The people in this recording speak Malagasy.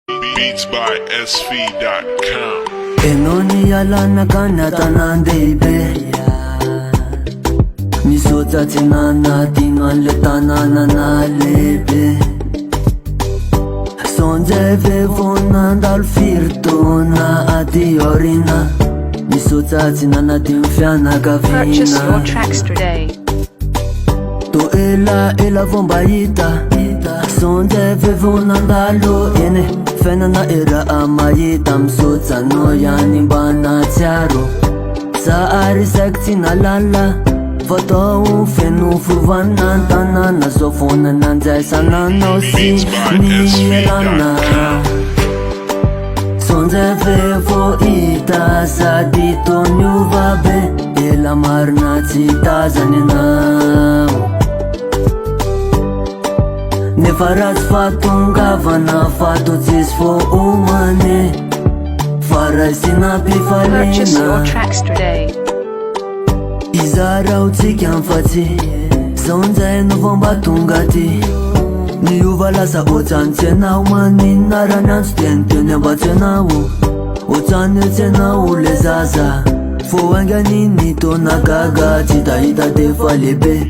Beats by SV.com. Enoni yalana kana tanandebe Misota tinana tingan le tanana na lebe Sonjeve vona dal firtona ati orina Misota tinana tinfiana kavina Purchase your tracks today. To ela vombaita Sonjeve vona dalo ene Fenana era amayita msutsa no yani mbana tiaro Sa arisakti na lala Voto fenu furvana tanana Sofona nanjai sana no si niyelana Sonze vevo ita sa dito nyuvabe Ela marna cita zanina Nefarat fatunga vana fatu cisfo umane Farasina Purchase your pifalina tracks today. Izara utsikian fati Sonza eno vomba tungati Ni uvala sa otan tena umani Naranan stente neba tena u Otan tena u lezaza Fo wanga nini to nakaga Tita ita te falebe